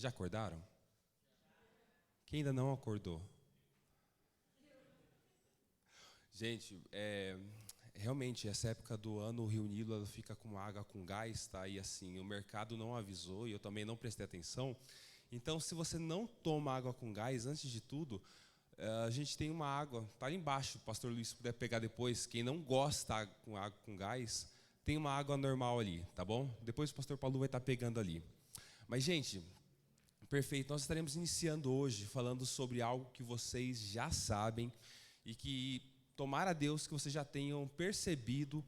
Já acordaram? Quem ainda não acordou? Gente, realmente, essa época do ano, o Rio Nilo ela fica com água com gás, tá? E assim, o mercado não avisou e eu também não prestei atenção. Então, se você não toma água com gás, antes de tudo, a gente tem uma água, tá ali embaixo, o pastor Luiz se puder pegar depois. Quem não gosta com água com gás, tem uma água normal ali, tá bom? Depois o pastor Paulo vai estar pegando ali. Mas, gente, perfeito, nós estaremos iniciando hoje falando sobre algo que vocês já sabem e que, tomara a Deus, que vocês já tenham percebido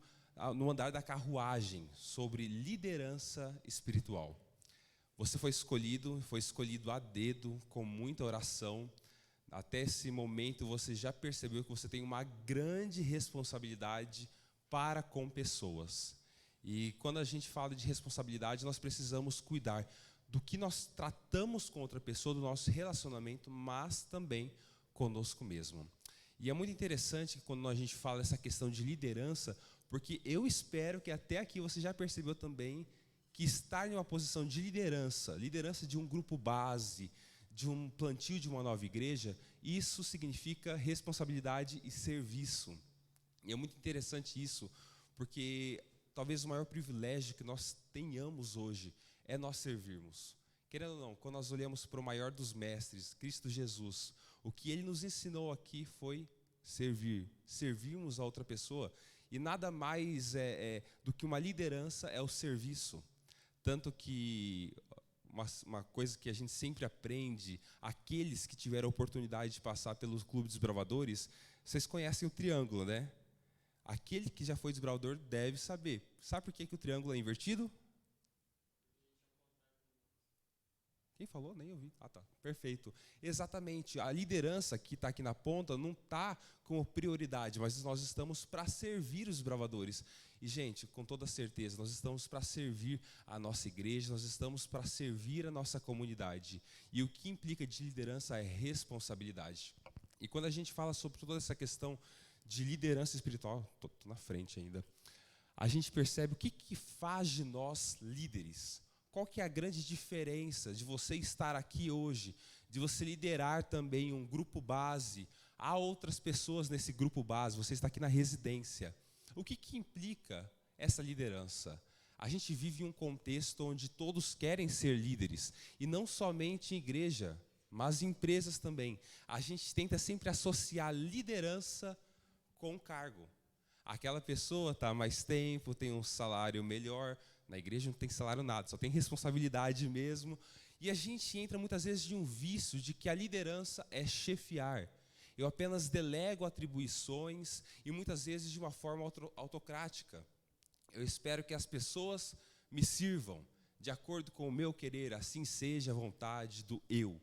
no andar da carruagem sobre liderança espiritual. Você foi escolhido a dedo, com muita oração. Até esse momento você já percebeu que você tem uma grande responsabilidade para com pessoas. E quando a gente fala de responsabilidade, nós precisamos cuidar do que nós tratamos com outra pessoa, do nosso relacionamento, mas também conosco mesmo. E é muito interessante que quando a gente fala essa questão de liderança, porque eu espero que até aqui você já percebeu também que estar em uma posição de liderança, liderança de um grupo base, de um plantio de uma nova igreja, isso significa responsabilidade e serviço. E é muito interessante isso, porque talvez o maior privilégio que nós tenhamos hoje é nós servirmos. Querendo ou não, quando nós olhamos para o maior dos mestres, Cristo Jesus, o que ele nos ensinou aqui foi servir, servirmos a outra pessoa. E nada mais do que uma liderança é o serviço. Tanto que uma coisa que a gente sempre aprende, aqueles que tiveram a oportunidade de passar pelos clubes desbravadores, vocês conhecem o triângulo, né? Aquele que já foi desbravador deve saber. Sabe por que o triângulo é invertido? Quem falou? Nem ouvi. Ah, tá. Perfeito. Exatamente. A liderança que está aqui na ponta não está como prioridade, mas nós estamos para servir os bravadores. E, gente, com toda certeza, nós estamos para servir a nossa igreja, nós estamos para servir a nossa comunidade. E o que implica de liderança é responsabilidade. E quando a gente fala sobre toda essa questão de liderança espiritual, estou na frente ainda, a gente percebe o que faz de nós líderes. Qual que é a grande diferença de você estar aqui hoje, de você liderar também um grupo base, há outras pessoas nesse grupo base, você está aqui na residência. O que implica essa liderança? A gente vive em um contexto onde todos querem ser líderes, e não somente em igreja, mas em empresas também. A gente tenta sempre associar liderança com cargo. Aquela pessoa está há mais tempo, tem um salário melhor. Na igreja não tem salário nada, só tem responsabilidade mesmo. E a gente entra muitas vezes de um vício de que a liderança é chefiar. Eu apenas delego atribuições e muitas vezes de uma forma autocrática. Eu espero que as pessoas me sirvam de acordo com o meu querer, assim seja a vontade do eu.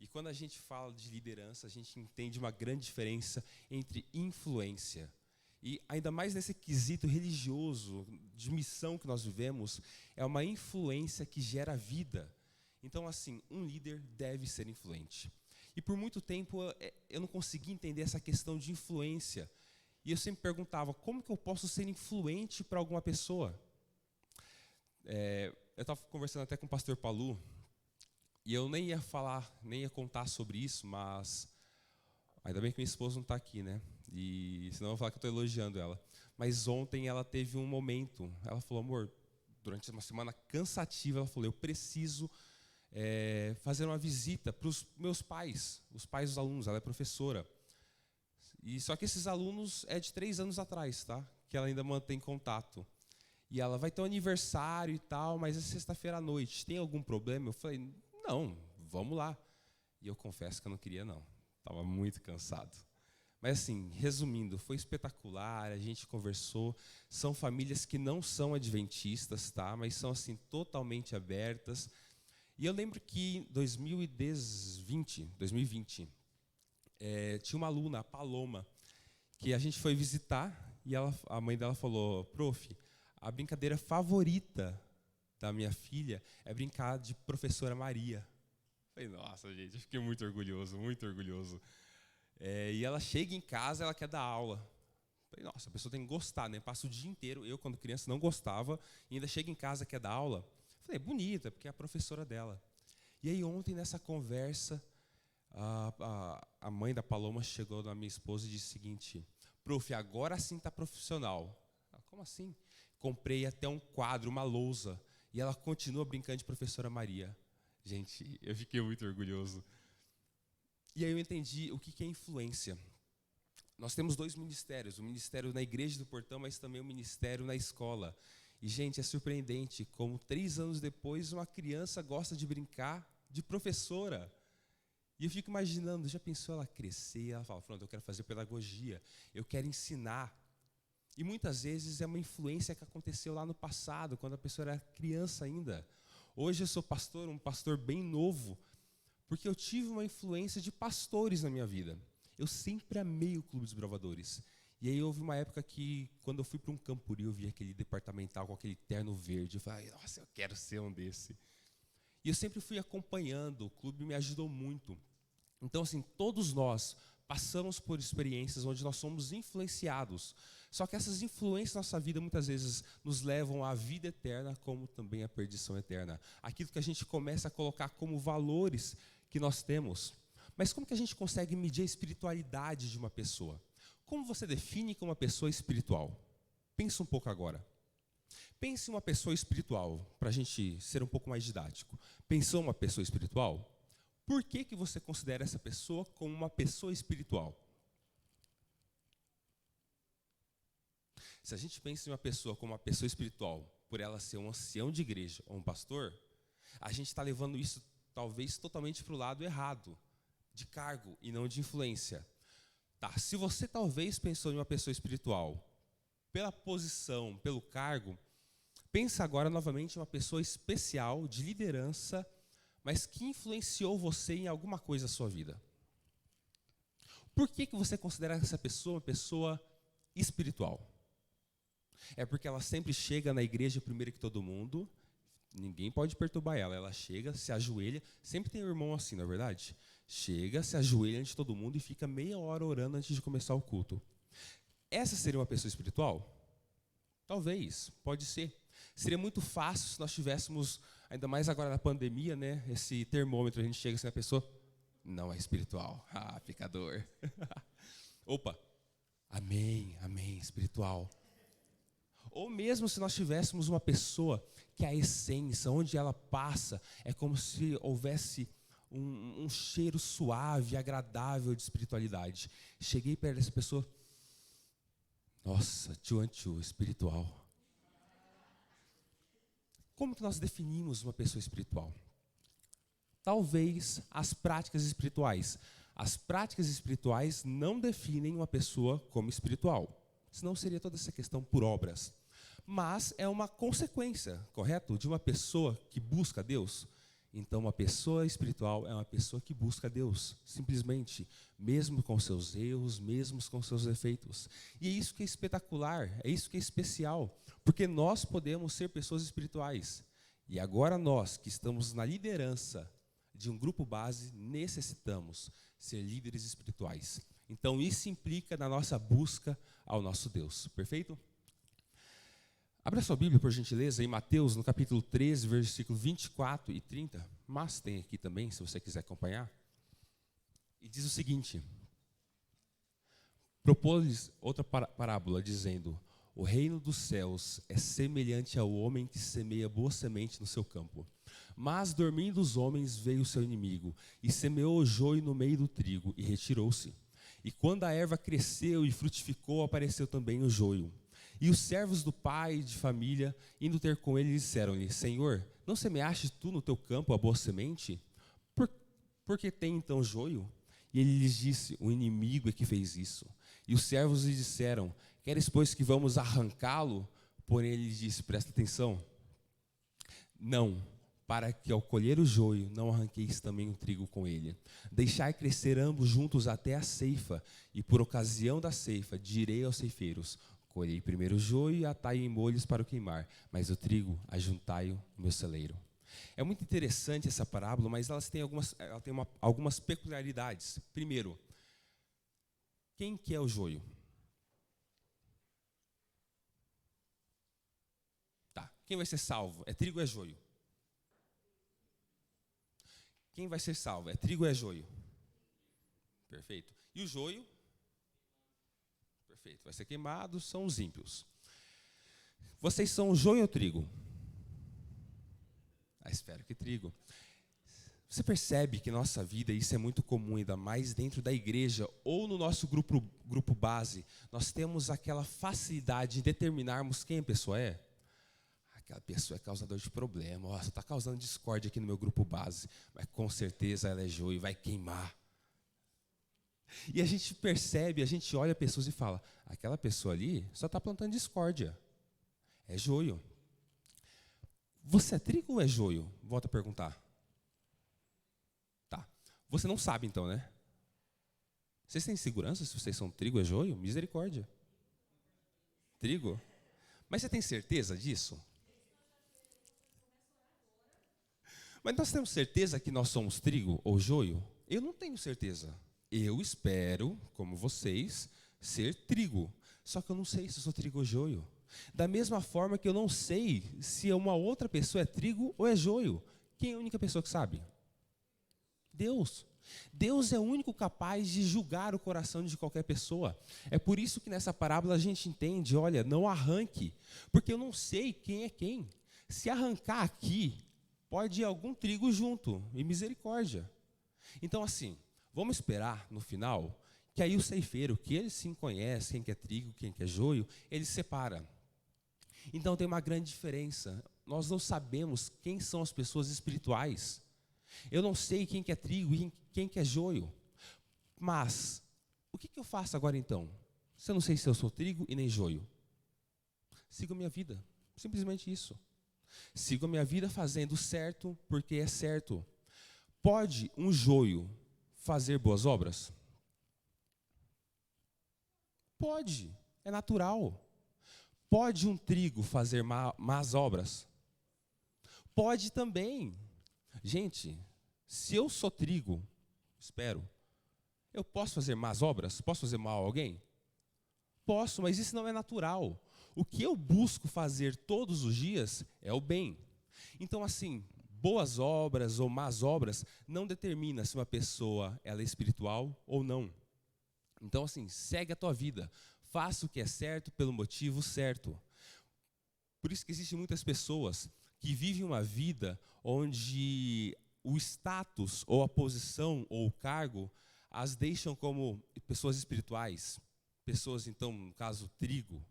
E quando a gente fala de liderança, a gente entende uma grande diferença entre influência. E ainda mais nesse quesito religioso, de missão que nós vivemos, é uma influência que gera vida. Então, assim, um líder deve ser influente. E por muito tempo eu não conseguia entender essa questão de influência. E eu sempre perguntava, como que eu posso ser influente para alguma pessoa? Eu estava conversando até com o pastor Palu, e eu nem ia contar sobre isso, mas ainda bem que minha esposa não está aqui, né? E senão eu vou falar que eu estou elogiando ela. Mas ontem ela teve um momento, ela falou, amor, durante uma semana cansativa, ela falou, eu preciso fazer uma visita para os meus pais, os pais dos alunos, ela é professora. E só que esses alunos é de 3 anos atrás, tá? Que ela ainda mantém contato. E ela vai ter um aniversário e tal, mas é sexta-feira à noite, tem algum problema? Eu falei, não, vamos lá. E eu confesso que eu não queria não, estava muito cansado. Mas assim, resumindo, foi espetacular, a gente conversou, são famílias que não são adventistas, tá? Mas são assim totalmente abertas. E eu lembro que em 2020, tinha uma aluna, a Paloma, que a gente foi visitar e a mãe dela falou, prof, a brincadeira favorita da minha filha é brincar de professora Maria. Eu falei, nossa, gente, eu fiquei muito orgulhoso, muito orgulhoso. E ela chega em casa, ela quer dar aula. Eu falei, nossa, a pessoa tem que gostar, né? Passa o dia inteiro, eu quando criança não gostava, e ainda chega em casa, quer dar aula. Eu falei, bonita, porque é a professora dela. E aí ontem nessa conversa, a mãe da Paloma chegou na minha esposa e disse o seguinte: prof, agora sim está profissional. Como assim? Comprei até um quadro, uma lousa, e ela continua brincando de professora Maria. Gente, eu fiquei muito orgulhoso. E aí eu entendi o que é influência. Nós temos 2 ministérios, o ministério na igreja do Portão, mas também o ministério na escola. E, gente, é surpreendente como 3 anos depois uma criança gosta de brincar de professora. E eu fico imaginando, já pensou ela crescer, ela fala, pronto, eu quero fazer pedagogia, eu quero ensinar. E muitas vezes é uma influência que aconteceu lá no passado, quando a pessoa era criança ainda. Hoje eu sou pastor, um pastor bem novo, porque eu tive uma influência de pastores na minha vida. Eu sempre amei o Clube dos Bravadores. E aí houve uma época que, quando eu fui para um Campuri, eu vi aquele departamental com aquele terno verde. Eu falei, nossa, eu quero ser um desse. E eu sempre fui acompanhando, o clube me ajudou muito. Então, assim, todos nós passamos por experiências onde nós somos influenciados. Só que essas influências na nossa vida, muitas vezes, nos levam à vida eterna, como também à perdição eterna. Aquilo que a gente começa a colocar como valores que nós temos. Mas como que a gente consegue medir a espiritualidade de uma pessoa? Como você define que uma pessoa é espiritual? Pensa um pouco agora. Pense em uma pessoa espiritual, para a gente ser um pouco mais didático. Pensou uma pessoa espiritual? Por que você considera essa pessoa como uma pessoa espiritual? Se a gente pensa em uma pessoa como uma pessoa espiritual, por ela ser um ancião de igreja ou um pastor, a gente está levando isso talvez totalmente para o lado errado, de cargo e não de influência. Tá, se você talvez pensou em uma pessoa espiritual, pela posição, pelo cargo, pensa agora novamente em uma pessoa especial, de liderança, mas que influenciou você em alguma coisa da sua vida. Por que você considera essa pessoa uma pessoa espiritual? É porque ela sempre chega na igreja primeiro que todo mundo, ninguém pode perturbar ela. Ela chega, se ajoelha, sempre tem um irmão assim, não é verdade? Chega, se ajoelha antes de todo mundo e fica meia hora orando antes de começar o culto. Essa seria uma pessoa espiritual? Talvez, pode ser. Seria muito fácil se nós tivéssemos, ainda mais agora na pandemia, né, esse termômetro, a gente chega assim, a pessoa não é espiritual. Ah, pecador. Opa, amém, amém, espiritual. Ou mesmo se nós tivéssemos uma pessoa que a essência, onde ela passa, é como se houvesse um cheiro suave, agradável de espiritualidade. Cheguei perto dessa pessoa, nossa, tchu, espiritual. Como que nós definimos uma pessoa espiritual? Talvez as práticas espirituais. As práticas espirituais não definem uma pessoa como espiritual. Senão seria toda essa questão por obras. Mas é uma consequência, correto? De uma pessoa que busca Deus. Então, uma pessoa espiritual é uma pessoa que busca Deus, simplesmente, mesmo com seus erros, mesmo com seus defeitos. E é isso que é espetacular, é isso que é especial, porque nós podemos ser pessoas espirituais. E agora nós, que estamos na liderança de um grupo base, necessitamos ser líderes espirituais. Então, isso implica na nossa busca ao nosso Deus, perfeito? Abra sua Bíblia, por gentileza, em Mateus, no capítulo 13, versículo 24 e 30. Mas tem aqui também, se você quiser acompanhar. E diz o seguinte: propôs-lhes outra parábola, dizendo: o reino dos céus é semelhante ao homem que semeia boa semente no seu campo. Mas, dormindo os homens, veio o seu inimigo, e semeou o joio no meio do trigo, e retirou-se. E quando a erva cresceu e frutificou, apareceu também o joio. E os servos do pai de família, indo ter com ele, disseram-lhe: Senhor, não semeaste tu no teu campo a boa semente? Por que tem então joio? E ele lhes disse: o inimigo é que fez isso. E os servos lhe disseram: queres, pois, que vamos arrancá-lo? Porém ele lhes disse: presta atenção, não, para que ao colher o joio, não arranqueis também o trigo com ele. Deixai crescer ambos juntos até a ceifa, e por ocasião da ceifa direi aos ceifeiros: colhei primeiro o joio e atai-o em molhos para o queimar, mas o trigo ajuntai-o no meu celeiro. É muito interessante essa parábola, mas ela tem algumas peculiaridades. Primeiro, quem que é o joio? Tá, quem vai ser salvo? É trigo ou é joio? Quem vai ser salvo? É trigo ou é joio? Perfeito. E o joio? Perfeito. Vai ser queimado, são os ímpios. Vocês são joio ou trigo? Espero que trigo. Você percebe que na nossa vida, isso é muito comum, ainda mais dentro da igreja ou no nosso grupo base, nós temos aquela facilidade de determinarmos quem a pessoa é? Aquela pessoa é causador de problema, ó, você está causando discórdia aqui no meu grupo base, mas com certeza ela é joio e vai queimar. E a gente percebe, a gente olha pessoas e fala, aquela pessoa ali só está plantando discórdia, é joio. Você é trigo ou é joio? Volto a perguntar. Tá. Você não sabe então, né? Vocês têm segurança se vocês são trigo ou é joio? Misericórdia. Trigo? Mas você tem certeza disso? Mas nós temos certeza que nós somos trigo ou joio? Eu não tenho certeza. Eu espero, como vocês, ser trigo. Só que eu não sei se eu sou trigo ou joio. Da mesma forma que eu não sei se uma outra pessoa é trigo ou é joio. Quem é a única pessoa que sabe? Deus. Deus é o único capaz de julgar o coração de qualquer pessoa. É por isso que nessa parábola a gente entende, olha, não arranque, porque eu não sei quem é quem. Se arrancar aqui, pode ir algum trigo junto, e misericórdia. Então assim, vamos esperar no final, que aí o ceifeiro, que ele sim conhece quem que é trigo, quem que é joio, ele separa. Então tem uma grande diferença. Nós não sabemos quem são as pessoas espirituais. Eu não sei quem que é trigo e quem que é joio. Mas, o que eu faço agora então? Se eu não sei se eu sou trigo e nem joio. Sigo a minha vida. Simplesmente isso. Sigo a minha vida fazendo certo porque é certo. Pode um joio fazer boas obras? Pode. É natural. Pode um trigo fazer más obras? Pode também. Gente, se eu sou trigo, espero, eu posso fazer más obras? Posso fazer mal a alguém? Posso, mas isso não é natural. O que eu busco fazer todos os dias é o bem. Então, assim, boas obras ou más obras não determina se uma pessoa ela é espiritual ou não. Então, assim, segue a tua vida. Faça o que é certo pelo motivo certo. Por isso que existem muitas pessoas que vivem uma vida onde o status, ou a posição, ou o cargo, as deixam como pessoas espirituais. Pessoas, então, no caso, trigo.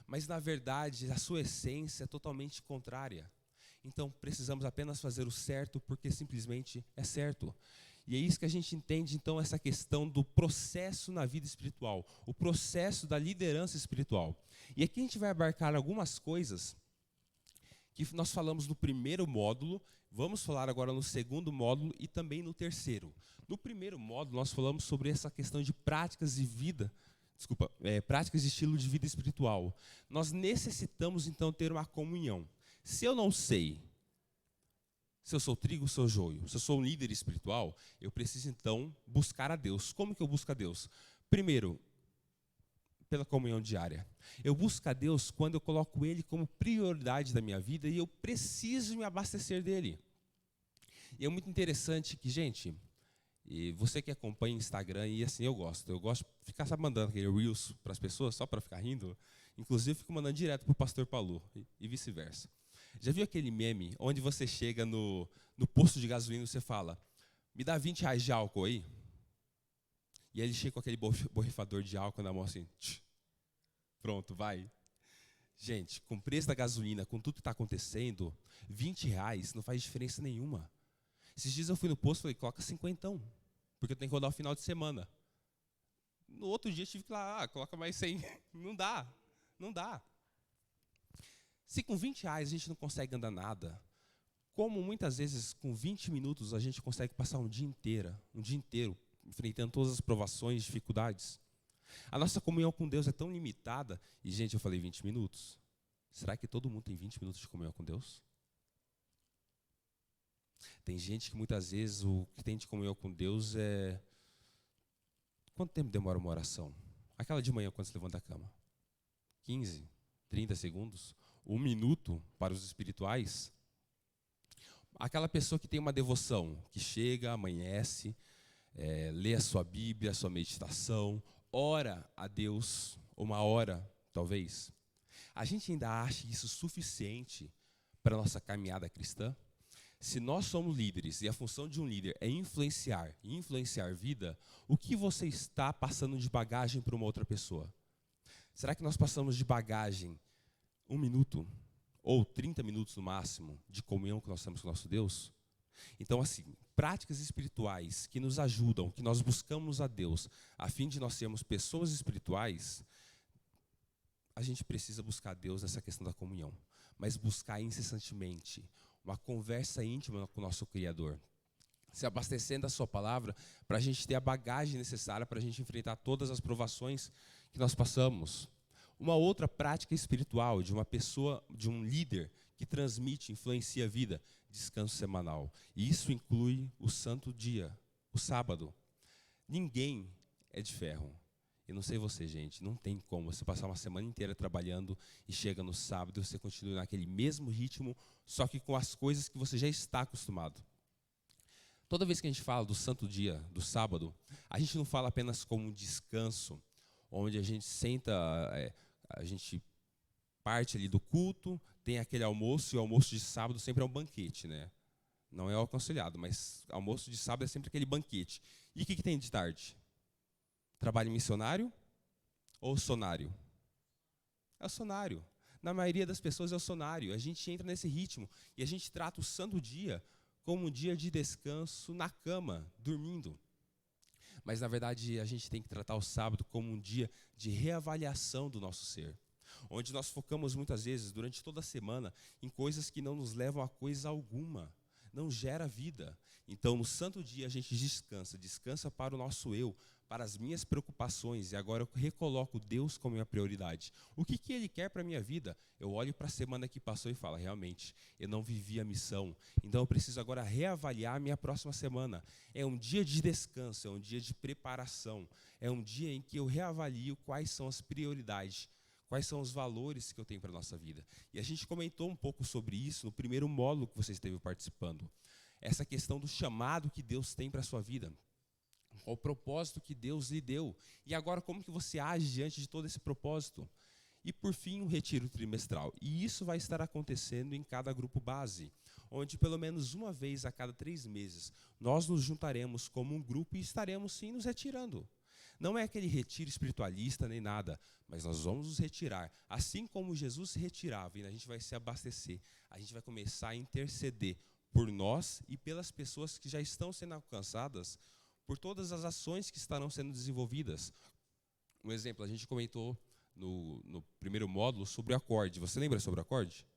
Mas, na verdade, a sua essência é totalmente contrária. Então, precisamos apenas fazer o certo porque simplesmente é certo. E é isso que a gente entende, então, essa questão do processo na vida espiritual, o processo da liderança espiritual. E aqui a gente vai abarcar algumas coisas que nós falamos no primeiro módulo, vamos falar agora no segundo módulo e também no terceiro. No primeiro módulo, nós falamos sobre essa questão de práticas de vida, práticas de estilo de vida espiritual. Nós necessitamos, então, ter uma comunhão. Se eu não sei se eu sou trigo ou sou joio, se eu sou um líder espiritual, eu preciso, então, buscar a Deus. Como que eu busco a Deus? Primeiro, pela comunhão diária. Eu busco a Deus quando eu coloco Ele como prioridade da minha vida e eu preciso me abastecer dEle. E é muito interessante que, gente, e você que acompanha o Instagram, e assim, eu gosto de ficar mandando aquele Reels para as pessoas, só para ficar rindo. Inclusive, eu fico mandando direto para o pastor Paulo, e vice-versa. Já viu aquele meme onde você chega no posto de gasolina e você fala, me dá R$20 de álcool aí? E aí ele chega com aquele borrifador de álcool na mão assim, pronto, vai. Gente, com o preço da gasolina, com tudo que está acontecendo, R$20 não faz diferença nenhuma. Esses dias eu fui no posto e falei, coloca 50, porque eu tenho que rodar o final de semana. No outro dia eu tive que ir lá, coloca mais 100. Não dá, não dá. Se com R$20 a gente não consegue andar nada, como muitas vezes com 20 minutos a gente consegue passar um dia inteiro, enfrentando todas as provações, dificuldades. A nossa comunhão com Deus é tão limitada, e gente, eu falei 20 minutos. Será que todo mundo tem 20 minutos de comunhão com Deus? Tem gente que muitas vezes o que tem de comunhão com Deus é... Quanto tempo demora uma oração? Aquela de manhã quando se levanta da cama? 15, 30 segundos? 1 minuto para os espirituais? aquela pessoa que tem uma devoção, que chega, amanhece, lê a sua Bíblia, a sua meditação, ora a Deus, uma hora, talvez. A gente ainda acha isso suficiente para a nossa caminhada cristã? Se nós somos líderes e a função de um líder é influenciar e influenciar vida, o que você está passando de bagagem para uma outra pessoa? Será que nós passamos de bagagem 1 minuto ou 30 minutos no máximo de comunhão que nós temos com o nosso Deus? Então, assim, práticas espirituais que nos ajudam, que nós buscamos a Deus, a fim de nós sermos pessoas espirituais, a gente precisa buscar a Deus nessa questão da comunhão, mas buscar incessantemente uma conversa íntima com o nosso Criador, se abastecendo da sua palavra, para a gente ter a bagagem necessária para a gente enfrentar todas as provações que nós passamos. Uma outra prática espiritual de uma pessoa, de um líder que transmite, influencia a vida, descanso semanal. E isso inclui o santo dia, o sábado. Ninguém é de ferro. Eu não sei você, gente, não tem como você passar uma semana inteira trabalhando e chega no sábado e você continua naquele mesmo ritmo, só que com as coisas que você já está acostumado. Toda vez que a gente fala do santo dia, do sábado, a gente não fala apenas como um descanso, onde a gente senta, a gente parte ali do culto, tem aquele almoço, e o almoço de sábado sempre é um banquete, né? Não é o aconselhado, mas almoço de sábado é sempre aquele banquete. E o que tem de tarde? Trabalho missionário ou sonário? É o sonário. Na maioria das pessoas é o sonário. A gente entra nesse ritmo e a gente trata o santo dia como um dia de descanso na cama, dormindo. Mas, na verdade, a gente tem que tratar o sábado como um dia de reavaliação do nosso ser, onde nós focamos muitas vezes, durante toda a semana, em coisas que não nos levam a coisa alguma, não gera vida. Então, no santo dia, a gente descansa para o nosso eu, para as minhas preocupações, e agora eu recoloco Deus como minha prioridade. O que Ele quer para a minha vida? Eu olho para a semana que passou e falo, realmente, eu não vivi a missão, então eu preciso agora reavaliar a minha próxima semana. É um dia de descanso, é um dia de preparação, é um dia em que eu reavalio quais são as prioridades, quais são os valores que eu tenho para a nossa vida. E a gente comentou um pouco sobre isso no primeiro módulo que você esteve participando. Essa questão do chamado que Deus tem para a sua vida. Qual o propósito que Deus lhe deu. E agora como que você age diante de todo esse propósito. E por fim, um retiro trimestral. E isso vai estar acontecendo em cada grupo base, onde pelo menos uma vez a cada 3 meses, nós nos juntaremos como um grupo e estaremos sim nos retirando. Não é aquele retiro espiritualista nem nada, mas nós vamos nos retirar. Assim como Jesus se retirava e a gente vai se abastecer, a gente vai começar a interceder por nós e pelas pessoas que já estão sendo alcançadas, por todas as ações que estarão sendo desenvolvidas. Um exemplo, a gente comentou no primeiro módulo sobre o acorde. Você lembra sobre o acorde?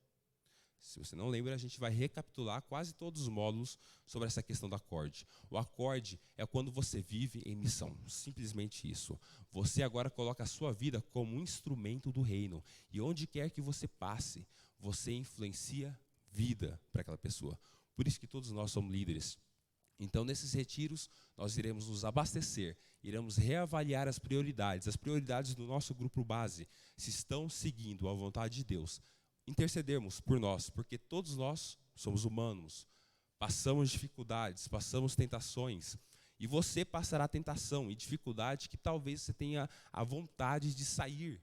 Se você não lembra, a gente vai recapitular quase todos os módulos sobre essa questão do acorde. O acorde é quando você vive em missão, simplesmente isso. Você agora coloca a sua vida como um instrumento do reino. E onde quer que você passe, você influencia vida para aquela pessoa. Por isso que todos nós somos líderes. Então, nesses retiros, nós iremos nos abastecer, iremos reavaliar as prioridades do nosso grupo base, se estão seguindo a vontade de Deus. Intercedermos por nós, porque todos nós somos humanos, passamos dificuldades, passamos tentações, e você passará tentação e dificuldade que talvez você tenha a vontade de sair,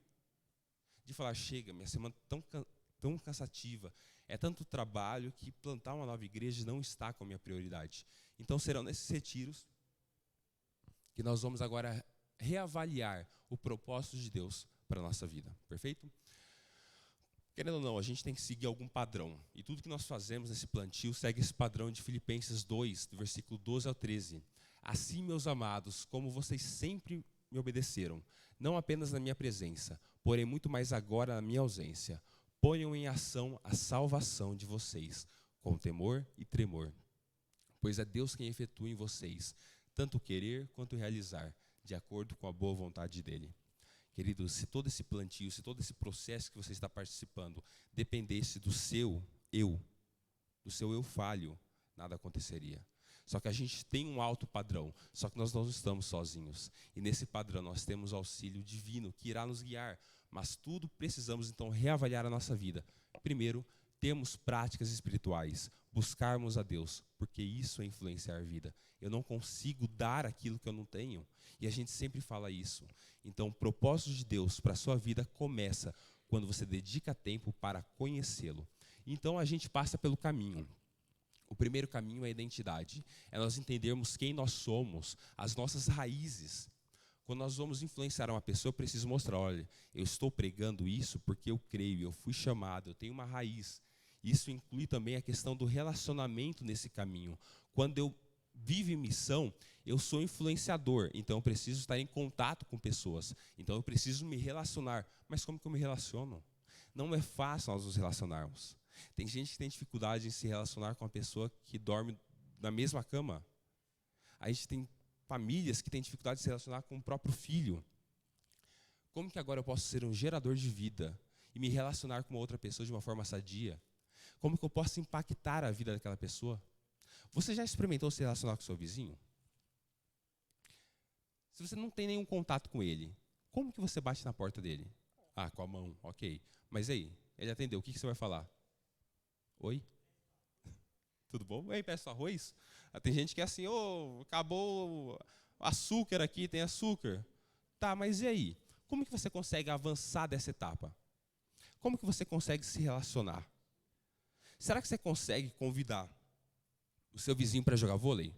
de falar, chega, minha semana tão cansativa, é tanto trabalho que plantar uma nova igreja não está com a minha prioridade. Então serão nesses retiros que nós vamos agora reavaliar o propósito de Deus para a nossa vida, perfeito? Querendo ou não, a gente tem que seguir algum padrão. E tudo que nós fazemos nesse plantio segue esse padrão de Filipenses 2, do versículo 12 ao 13. Assim, meus amados, como vocês sempre me obedeceram, não apenas na minha presença, porém muito mais agora na minha ausência, ponham em ação a salvação de vocês, com temor e tremor. Pois é Deus quem efetua em vocês, tanto querer quanto realizar, de acordo com a boa vontade dEle. Queridos, se todo esse plantio, se todo esse processo que você está participando dependesse do seu eu falho, nada aconteceria. Só que a gente tem um alto padrão, só que nós não estamos sozinhos. E nesse padrão nós temos auxílio divino que irá nos guiar. Mas tudo precisamos então reavaliar a nossa vida. Primeiro, termos práticas espirituais, buscarmos a Deus, porque isso é influenciar a vida. Eu não consigo dar aquilo que eu não tenho, e a gente sempre fala isso. Então, o propósito de Deus para a sua vida começa quando você dedica tempo para conhecê-lo. Então, a gente passa pelo caminho. O primeiro caminho é a identidade, é nós entendermos quem nós somos, as nossas raízes. Quando nós vamos influenciar uma pessoa, eu preciso mostrar, olha, eu estou pregando isso porque eu creio, eu fui chamado, eu tenho uma raiz. Isso inclui também a questão do relacionamento nesse caminho. Quando eu vivo em missão, eu sou influenciador, então eu preciso estar em contato com pessoas. Então eu preciso me relacionar. Mas como que eu me relaciono? Não é fácil nós nos relacionarmos. Tem gente que tem dificuldade em se relacionar com uma pessoa que dorme na mesma cama. A gente tem famílias que têm dificuldade de se relacionar com o próprio filho. Como que agora eu posso ser um gerador de vida e me relacionar com outra pessoa de uma forma sadia? Como que eu posso impactar a vida daquela pessoa? Você já experimentou se relacionar com o seu vizinho? Se você não tem nenhum contato com ele, como que você bate na porta dele? Ah, com a mão, ok. Mas aí, ele atendeu, o que você vai falar? Oi? Tudo bom? Ei, peço arroz? Tem gente que é assim, acabou o açúcar aqui, tem açúcar. Tá, mas e aí? Como que você consegue avançar dessa etapa? Como que você consegue se relacionar? Será que você consegue convidar o seu vizinho para jogar vôlei?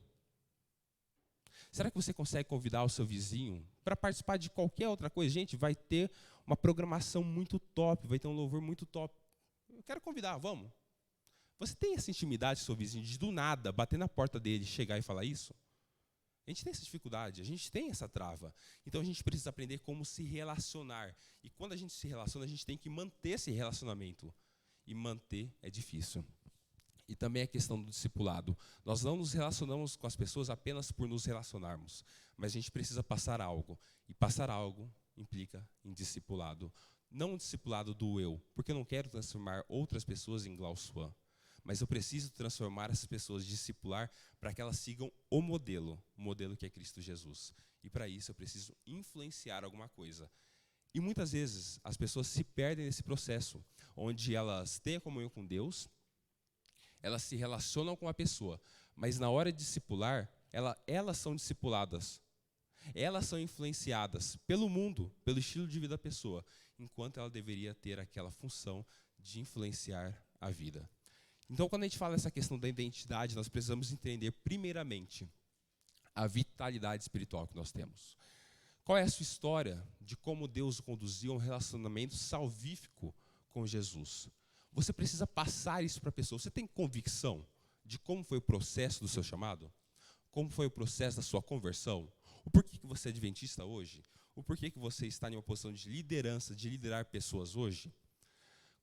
Será que você consegue convidar o seu vizinho para participar de qualquer outra coisa? Gente, vai ter uma programação muito top, vai ter um louvor muito top. Eu quero convidar, vamos. Você tem essa intimidade com o seu vizinho de do nada bater na porta dele, chegar e falar isso? A gente tem essa dificuldade, a gente tem essa trava. Então a gente precisa aprender como se relacionar. E quando a gente se relaciona, a gente tem que manter esse relacionamento. E manter é difícil. E também a questão do discipulado. Nós não nos relacionamos com as pessoas apenas por nos relacionarmos, mas a gente precisa passar algo. E passar algo implica em discipulado. Não um discipulado do eu, porque eu não quero transformar outras pessoas em Glausuan. Mas eu preciso transformar essas pessoas, discipular, para que elas sigam o modelo que é Cristo Jesus. E para isso eu preciso influenciar alguma coisa. E muitas vezes as pessoas se perdem nesse processo, onde elas têm a comunhão com Deus, elas se relacionam com a pessoa, mas na hora de discipular, elas são discipuladas. Elas são influenciadas pelo mundo, pelo estilo de vida da pessoa, enquanto ela deveria ter aquela função de influenciar a vida. Então, quando a gente fala essa questão da identidade, nós precisamos entender, primeiramente, a vitalidade espiritual que nós temos. Qual é a sua história de como Deus o conduziu a um relacionamento salvífico com Jesus? Você precisa passar isso para a pessoa. Você tem convicção de como foi o processo do seu chamado? Como foi o processo da sua conversão? O porquê que você é adventista hoje? O porquê que você está em uma posição de liderança, de liderar pessoas hoje?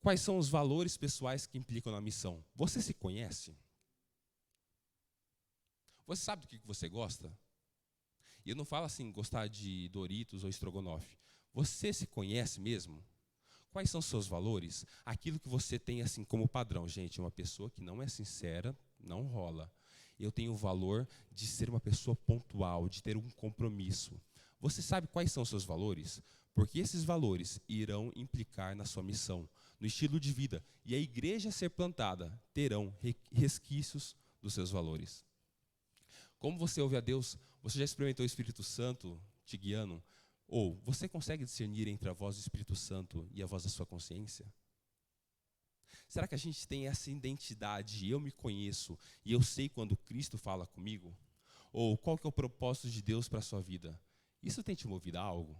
Quais são os valores pessoais que implicam na missão? Você se conhece? Você sabe do que você gosta? E eu não falo assim, gostar de Doritos ou estrogonofe. Você se conhece mesmo? Quais são os seus valores? Aquilo que você tem assim como padrão. Gente, uma pessoa que não é sincera, não rola. Eu tenho o valor de ser uma pessoa pontual, de ter um compromisso. Você sabe quais são os seus valores? Porque esses valores irão implicar na sua missão, no estilo de vida. E a igreja a ser plantada terão resquícios dos seus valores. Como você ouve a Deus, você já experimentou o Espírito Santo te guiando? Ou você consegue discernir entre a voz do Espírito Santo e a voz da sua consciência? Será que a gente tem essa identidade, eu me conheço e eu sei quando Cristo fala comigo? Ou qual que é o propósito de Deus para a sua vida? Isso tem te movido a algo?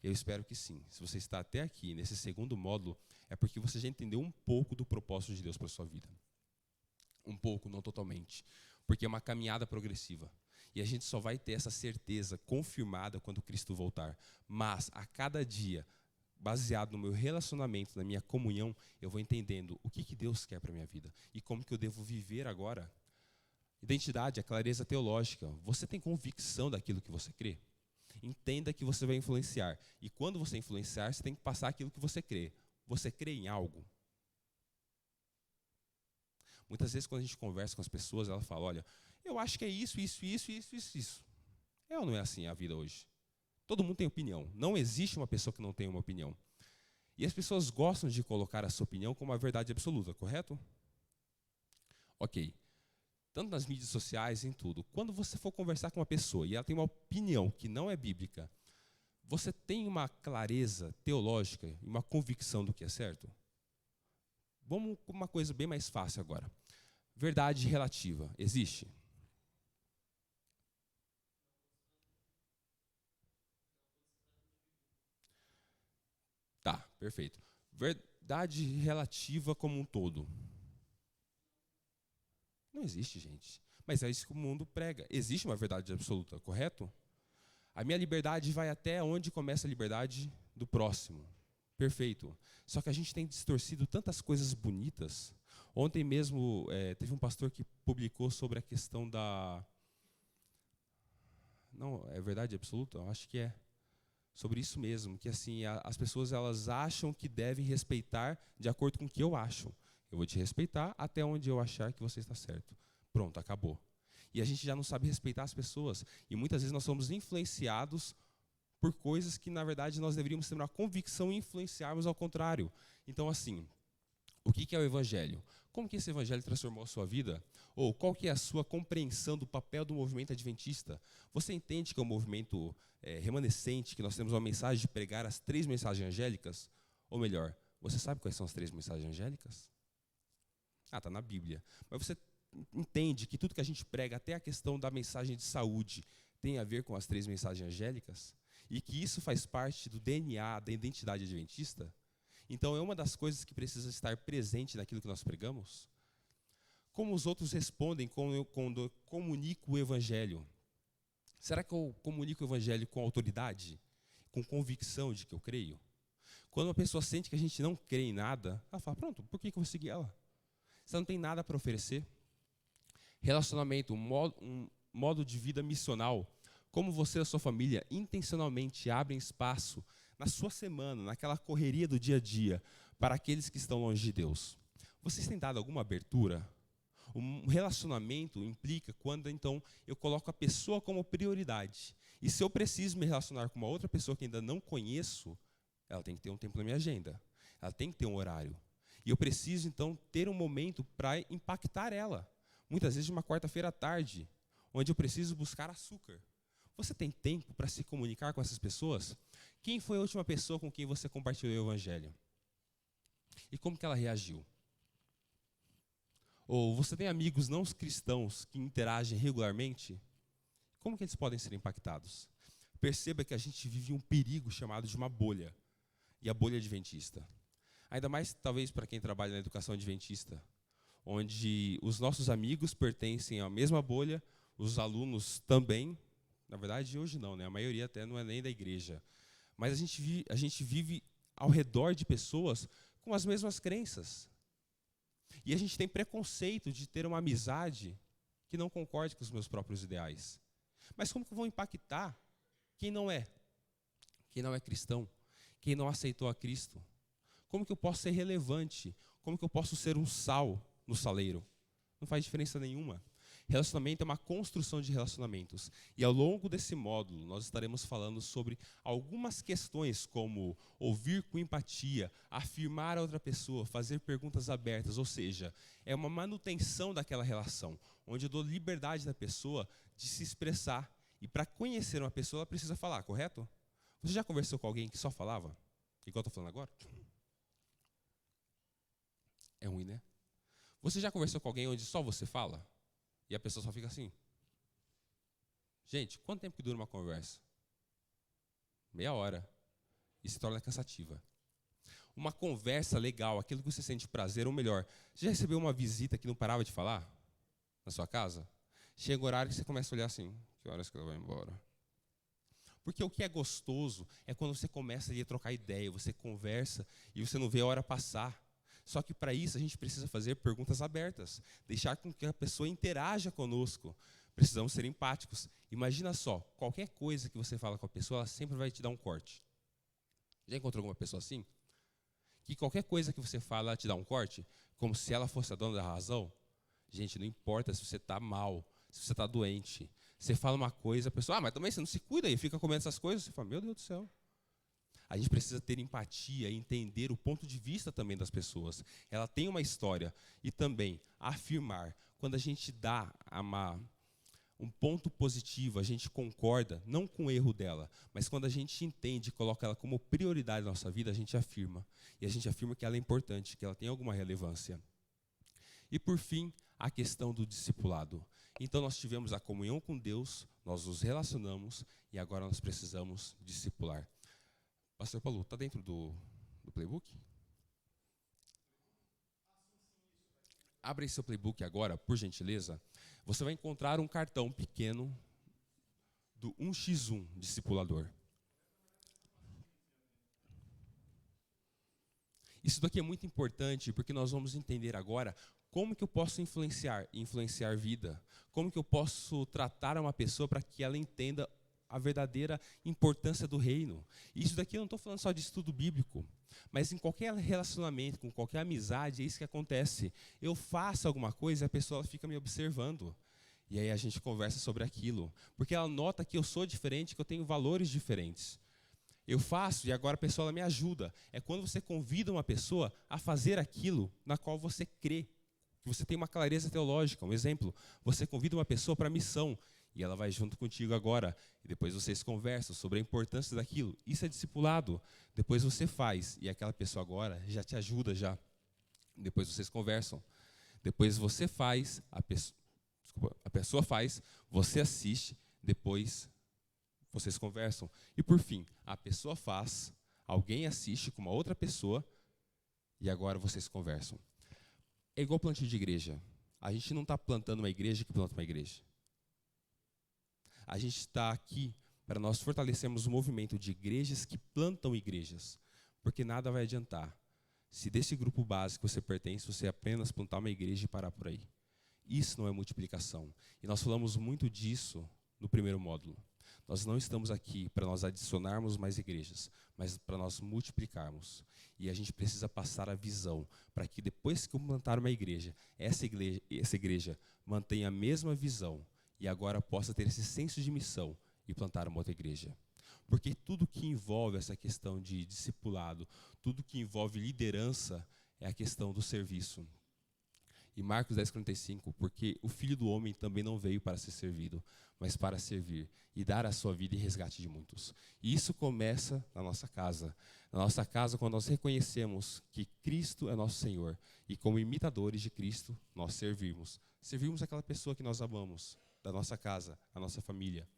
Eu espero que sim. Se você está até aqui, nesse segundo módulo, é porque você já entendeu um pouco do propósito de Deus para a sua vida. Um pouco, não totalmente. Porque é uma caminhada progressiva. E a gente só vai ter essa certeza confirmada quando Cristo voltar. Mas, a cada dia, baseado no meu relacionamento, na minha comunhão, eu vou entendendo o que Deus quer para a minha vida. E como que eu devo viver agora. Identidade, a clareza teológica. Você tem convicção daquilo que você crê? Entenda que você vai influenciar. E quando você influenciar, você tem que passar aquilo que você crê. Você crê em algo? Muitas vezes, quando a gente conversa com as pessoas, ela fala, olha, eu acho que é isso. É ou não é assim a vida hoje? Todo mundo tem opinião. Não existe uma pessoa que não tenha uma opinião. E as pessoas gostam de colocar a sua opinião como a verdade absoluta, correto? Ok. Tanto nas mídias sociais, em tudo. Quando você for conversar com uma pessoa e ela tem uma opinião que não é bíblica, você tem uma clareza teológica e uma convicção do que é certo? Vamos com uma coisa bem mais fácil agora. Verdade relativa, existe? Tá, perfeito. Verdade relativa como um todo. Não existe, gente. Mas é isso que o mundo prega. Existe uma verdade absoluta, correto? A minha liberdade vai até onde começa a liberdade do próximo. Perfeito. Só que a gente tem distorcido tantas coisas bonitas. Ontem mesmo teve um pastor que publicou sobre a questão da... Não, é verdade absoluta? Eu acho que é. Sobre isso mesmo, que assim, as pessoas elas acham que devem respeitar de acordo com o que eu acho. Eu vou te respeitar até onde eu achar que você está certo. Pronto, acabou. E a gente já não sabe respeitar as pessoas. E muitas vezes nós somos influenciados por coisas que, na verdade, nós deveríamos ter uma convicção e influenciarmos ao contrário. Então, assim, o que é o Evangelho? Como que esse Evangelho transformou a sua vida? Ou qual que é a sua compreensão do papel do movimento adventista? Você entende que é um movimento remanescente, que nós temos uma mensagem de pregar as 3 mensagens angélicas? Ou melhor, você sabe quais são as 3 mensagens angélicas? Ah, está na Bíblia. Mas você entende que tudo que a gente prega, até a questão da mensagem de saúde, tem a ver com as 3 mensagens angélicas? E que isso faz parte do DNA, da identidade adventista? Então, é uma das coisas que precisa estar presente naquilo que nós pregamos? Como os outros respondem quando eu comunico o Evangelho? Será que eu comunico o Evangelho com autoridade? Com convicção de que eu creio? Quando uma pessoa sente que a gente não crê em nada, ela fala, pronto, por que eu vou seguir ela? Você não tem nada para oferecer? Relacionamento, um modo de vida missional. Como você e a sua família intencionalmente abrem espaço na sua semana, naquela correria do dia a dia, para aqueles que estão longe de Deus. Vocês têm dado alguma abertura? Um relacionamento implica quando, então, eu coloco a pessoa como prioridade. E se eu preciso me relacionar com uma outra pessoa que ainda não conheço, ela tem que ter um tempo na minha agenda. Ela tem que ter um horário. E eu preciso, então, ter um momento para impactar ela. Muitas vezes, uma quarta-feira à tarde, onde eu preciso buscar açúcar. Você tem tempo para se comunicar com essas pessoas? Quem foi a última pessoa com quem você compartilhou o Evangelho? E como que ela reagiu? Ou você tem amigos não cristãos que interagem regularmente? Como que eles podem ser impactados? Perceba que a gente vive um perigo chamado de uma bolha. E a bolha adventista. Ainda mais, talvez, para quem trabalha na educação adventista. Onde os nossos amigos pertencem à mesma bolha, os alunos também. Na verdade, hoje não, né? A maioria até não é nem da igreja. Mas a gente vive ao redor de pessoas com as mesmas crenças. E a gente tem preconceito de ter uma amizade que não concorde com os meus próprios ideais. Mas como que eu vou impactar quem não é? Quem não é cristão? Quem não aceitou a Cristo? Como que eu posso ser relevante? Como que eu posso ser um sal no saleiro? Não faz diferença nenhuma. Relacionamento é uma construção de relacionamentos. E ao longo desse módulo, nós estaremos falando sobre algumas questões como ouvir com empatia, afirmar a outra pessoa, fazer perguntas abertas, ou seja, é uma manutenção daquela relação, onde eu dou liberdade da pessoa de se expressar. E para conhecer uma pessoa, ela precisa falar, correto? Você já conversou com alguém que só falava? Igual eu estou falando agora? É ruim, né? Você já conversou com alguém onde só você fala? E a pessoa só fica assim. Gente, quanto tempo que dura uma conversa? Meia hora. E se torna cansativa. Uma conversa legal, aquilo que você sente prazer, ou melhor, você já recebeu uma visita que não parava de falar? Na sua casa? Chega o horário que você começa a olhar assim, que horas que ela vai embora? Porque o que é gostoso é quando você começa ali a trocar ideia, você conversa e você não vê a hora passar. Só que para isso a gente precisa fazer perguntas abertas, deixar com que a pessoa interaja conosco. Precisamos ser empáticos. Imagina só, qualquer coisa que você fala com a pessoa, ela sempre vai te dar um corte. Já encontrou alguma pessoa assim? Que qualquer coisa que você fala, ela te dá um corte, como se ela fosse a dona da razão? Gente, não importa se você está mal, se você está doente. Você fala uma coisa, a pessoa, mas também você não se cuida e fica comendo essas coisas. Você fala, meu Deus do céu. A gente precisa ter empatia e entender o ponto de vista também das pessoas. Ela tem uma história. E também afirmar. Quando a gente dá um ponto positivo, a gente concorda, não com o erro dela, mas quando a gente entende e coloca ela como prioridade na nossa vida, a gente afirma. E a gente afirma que ela é importante, que ela tem alguma relevância. E por fim, a questão do discipulado. Então nós tivemos a comunhão com Deus, nós nos relacionamos e agora nós precisamos discipular. Pastor Paulo, está dentro do playbook? Abre seu playbook agora, por gentileza. Você vai encontrar um cartão pequeno do 1x1 discipulador. Isso daqui é muito importante porque nós vamos entender agora como que eu posso influenciar vida, como que eu posso tratar uma pessoa para que ela entenda a verdadeira importância do reino. Isso daqui eu não estou falando só de estudo bíblico, mas em qualquer relacionamento, com qualquer amizade, é isso que acontece. Eu faço alguma coisa e a pessoa fica me observando. E aí a gente conversa sobre aquilo, porque ela nota que eu sou diferente, que eu tenho valores diferentes. Eu faço e agora a pessoa ela me ajuda. É quando você convida uma pessoa a fazer aquilo na qual você crê, que você tem uma clareza teológica. Um exemplo, você convida uma pessoa para a missão e ela vai junto contigo agora. E depois vocês conversam sobre a importância daquilo. Isso é discipulado. Depois você faz e aquela pessoa agora já te ajuda já. Depois vocês conversam. Depois você faz, a pessoa faz, você assiste, depois vocês conversam. E por fim, a pessoa faz, alguém assiste com uma outra pessoa e agora vocês conversam. É igual plantio de igreja. A gente não está plantando uma igreja que planta uma igreja. A gente está aqui para nós fortalecermos o movimento de igrejas que plantam igrejas. Porque nada vai adiantar se desse grupo básico que você pertence, você apenas plantar uma igreja e parar por aí. Isso não é multiplicação. E nós falamos muito disso no primeiro módulo. Nós não estamos aqui para nós adicionarmos mais igrejas, mas para nós multiplicarmos. E a gente precisa passar a visão para que depois que eu plantar uma igreja, essa igreja mantenha a mesma visão e agora possa ter esse senso de missão e plantar uma outra igreja. Porque tudo que envolve essa questão de discipulado, tudo que envolve liderança é a questão do serviço. E Marcos 10:45, porque o Filho do Homem também não veio para ser servido, mas para servir e dar a sua vida em resgate de muitos. E isso começa na nossa casa. Na nossa casa, quando nós reconhecemos que Cristo é nosso Senhor e como imitadores de Cristo, nós servimos. Servimos aquela pessoa que nós amamos, da nossa casa, a nossa família.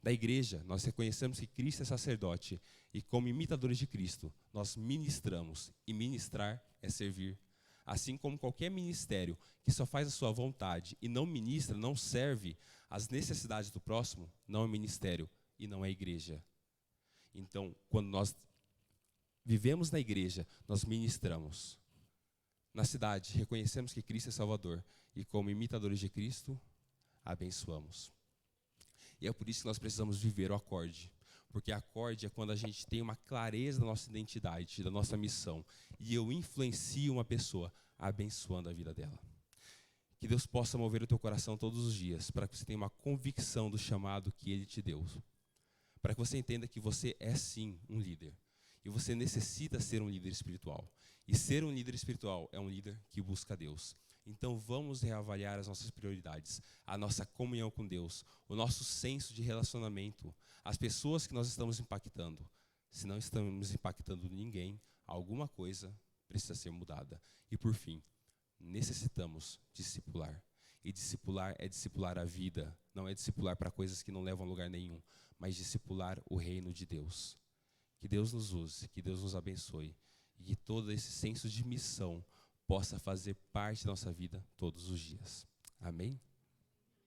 Da igreja, nós reconhecemos que Cristo é sacerdote e como imitadores de Cristo, nós ministramos. E ministrar é servir. Assim como qualquer ministério que só faz a sua vontade e não ministra, não serve às necessidades do próximo, não é ministério e não é igreja. Então, quando nós vivemos na igreja, nós ministramos. Na cidade, reconhecemos que Cristo é Salvador e como imitadores de Cristo, abençoamos. E é por isso que nós precisamos viver o acorde. Porque acorde é quando a gente tem uma clareza da nossa identidade, da nossa missão. E eu influencio uma pessoa, abençoando a vida dela. Que Deus possa mover o teu coração todos os dias, para que você tenha uma convicção do chamado que Ele te deu. Para que você entenda que você é sim um líder. E você necessita ser um líder espiritual. E ser um líder espiritual é um líder que busca Deus. Então vamos reavaliar as nossas prioridades, a nossa comunhão com Deus, o nosso senso de relacionamento, as pessoas que nós estamos impactando. Se não estamos impactando ninguém, alguma coisa precisa ser mudada. E por fim, necessitamos discipular. E discipular é discipular a vida, não é discipular para coisas que não levam a lugar nenhum, mas discipular o reino de Deus. Que Deus nos use, que Deus nos abençoe e que todo esse senso de missão possa fazer parte da nossa vida todos os dias. Amém?